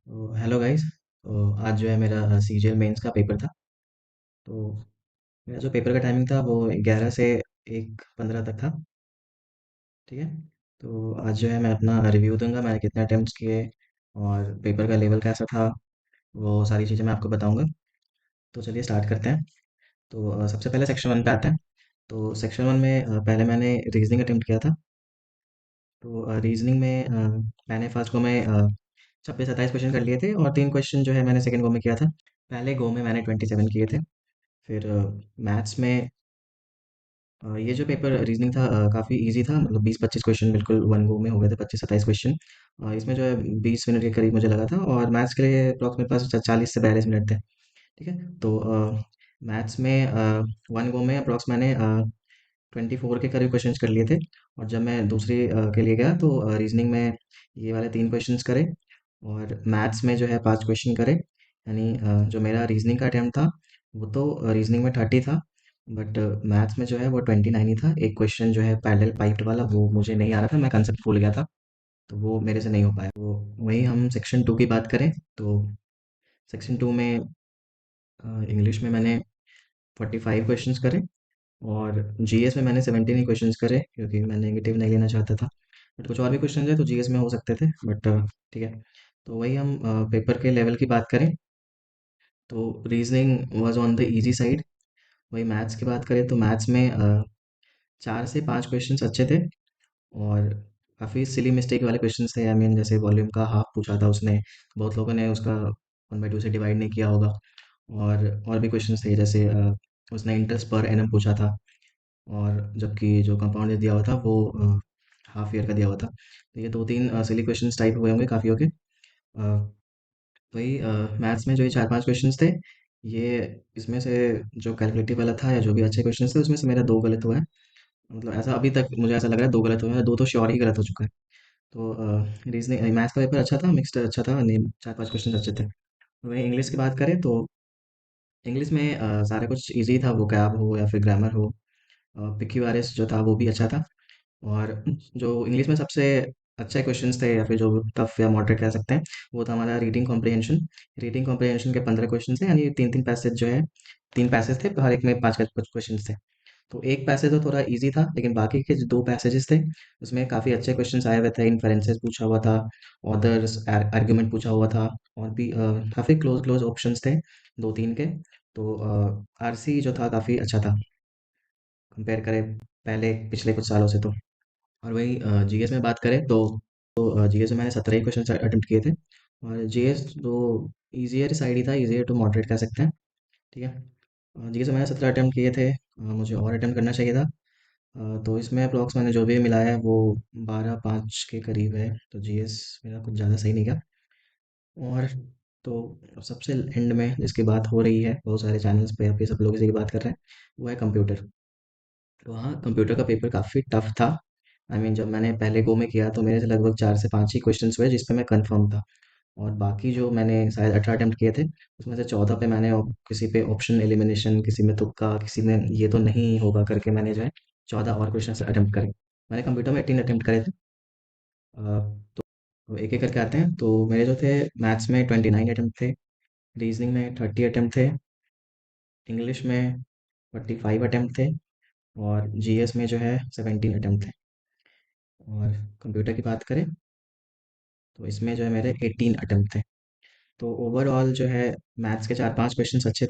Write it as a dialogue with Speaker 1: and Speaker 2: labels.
Speaker 1: तो hello guys. तो आज जो है मेरा सीजीएल मेंस का पेपर था। तो मेरा जो पेपर का टाइमिंग था वो 11 से 1:15 तक था। ठीक है। तो आज जो है मैं अपना रिव्यू दूंगा, मैंने कितने अटेम्प्ट्स किए और पेपर का लेवल कैसा था, वो सारी चीज़ें मैं आपको बताऊंगा। तो चलिए स्टार्ट करते हैं। तो सबसे पहले सेक्शन वन पे आते हैं। तो सेक्शन वन में पहले मैंने रीजनिंग अटेम्प्ट किया था। तो रीजनिंग में मैंने फर्स्ट गो में 26-27 क्वेश्चन कर लिए थे और 3 क्वेश्चन जो है मैंने सेकंड गो में किया था। पहले गो में मैंने 27 किए थे। फिर मैथ्स में ये जो पेपर रीजनिंग था काफ़ी इजी था, मतलब 20-25 क्वेश्चन बिल्कुल वन गो में हो गए थे, 25-27 क्वेश्चन। इसमें जो है 20 मिनट के करीब मुझे लगा था और मैथ्स के लिए अप्रॉक्स मेरे पास 40 से 42 मिनट थे। ठीक है। तो मैथ्स में वन गो में अप्रॉक्स मैंने 24 के करीब क्वेश्चंस कर लिए थे। और जब मैं दूसरी के लिए गया तो रीजनिंग में ये वाले 3 क्वेश्चंस करे और मैथ्स में जो है 5 क्वेश्चन करे। यानी जो मेरा रीजनिंग का अटेम्प्ट था वो तो रीजनिंग में 30 था, बट मैथ्स में जो है वो 29 ही था। एक क्वेश्चन जो है पैरेलल पाइप्ड वाला वो मुझे नहीं आ रहा था, मैं कंसेप्ट भूल गया था, तो वो मेरे से नहीं हो पाया। तो वही हम सेक्शन टू की बात करें तो सेक्शन टू में इंग्लिश में मैंने 45 क्वेश्चंस करे और जीएस में मैंने 17 ही क्वेश्चंस करे क्योंकि मैं नेगेटिव नहीं लेना चाहता था। बट कुछ और भी क्वेश्चन है तो जीएस में हो सकते थे, बट ठीक है। तो वही हम पेपर के लेवल की बात करें तो reasoning was on the easy side. वही मैथ्स की बात करें तो मैथ्स में 4 से 5 क्वेश्चंस अच्छे थे और काफ़ी सिली मिस्टेक वाले क्वेश्चंस थे। आई मीन जैसे वॉल्यूम का हाफ पूछा था उसने, बहुत लोगों ने उसका 1/2 से डिवाइड नहीं किया होगा। और भी क्वेश्चंस थे जैसे उसने इंटरेस्ट पर एनम पूछा था और जबकि जो कंपाउंड दिया हुआ था वो हाफ ईयर का दिया हुआ था। तो ये 2-3 सिली क्वेश्चंस टाइप हुए होंगे काफ़ी होके। वही मैथ्स में जो ये 4-5 क्वेश्चंस थे, ये इसमें से जो कैलकुलेटिव वाला था या जो भी अच्छे क्वेश्चंस थे उसमें से मेरा 2 गलत हुआ है। मतलब ऐसा अभी तक मुझे ऐसा लग रहा है 2 गलत हुए हैं, 2 तो श्योर ही गलत हो चुका है। तो रीजनिंग मैथ्स का पेपर अच्छा था, मिक्स्ड अच्छा था, नहीं 4-5 क्वेश्चन अच्छे थे। वहीं इंग्लिश की बात करें तो इंग्लिश में सारा कुछ इजी था, वोकैब हो या फिर ग्रामर हो। पिक्यूआरएस जो था वो भी अच्छा था। और जो इंग्लिश में सबसे अच्छे क्वेश्चंस थे या फिर जो टफ या मॉडरेट कह सकते हैं वो था हमारा रीडिंग कॉम्प्रिहेंशन। रीडिंग कॉम्प्रिहेंशन के 15 क्वेश्चन थे, यानी 3-3 पैसेज जो है, 3 पैसेज थे, हर एक में 5 क्वेश्चन थे। तो एक पैसेज तो थोड़ा इजी था लेकिन बाकी के जो 2 पैसेजेस थे उसमें काफ़ी अच्छे क्वेश्चंस आए हुए थे। इन्फरेंसेस पूछा हुआ था, ऑदर्स आर्ग्यूमेंट पूछा हुआ था और भी काफ़ी क्लोज क्लोज ऑप्शंस थे 2-3 के। तो आरसी जो था काफ़ी अच्छा था कंपेयर करें पहले पिछले कुछ सालों से। तो और वही जीएस में बात करें तो जीएस में मैंने 17 ही क्वेश्चन अटेम्प्ट किए थे और जीएस तो ईजियर साइड ही था, ईजियर टू मॉडरेट कह सकते हैं। ठीक है। जीएस में मैंने 17 अटेम्प्ट किए थे, मुझे और अटेम्प्ट करना चाहिए था। तो इसमें अप्रॉक्स मैंने जो भी मिलाया है वो 12-5 के करीब है, तो जीएस मेरा कुछ ज़्यादा सही नहीं गया। और तो सबसे एंड में जिसकी बात हो रही है बहुत सारे चैनल्स पे या फिर सब लोग इसी की बात कर रहे हैं, वो है कंप्यूटर। तो हाँ, कंप्यूटर का पेपर काफ़ी टफ था। आई मीन जब मैंने पहले गो में किया तो मेरे से लगभग 4 से 5 ही क्वेश्चंस हुए जिस पे मैं कंफर्म था। और बाकी जो मैंने शायद 18 अटेम्प्ट किए थे उसमें से 14 पे मैंने किसी पे ऑप्शन एलिमिनेशन, किसी में तुक्का, किसी में ये तो नहीं होगा करके मैंने जो है 14 और क्वेश्चन अटेम्प्ट करे। मैंने कंप्यूटर में 18 अटेम्प्ट करे थे। अ, तो एक एक करके आते हैं। तो मेरे जो थे मैथ्स में 29 अटेम्प्ट थे, रीजनिंग में 30 अटेम्प्ट थे, इंग्लिश में 45 अटेम्प्ट थे और जीएस में जो है 17 अटेम्प्ट थे। और कंप्यूटर की बात करें तो इसमें जो है मेरे 18 अटेम्प्ट थे। तो ओवरऑल जो है मैथ्स के 4-5 क्वेश्चंस अच्छे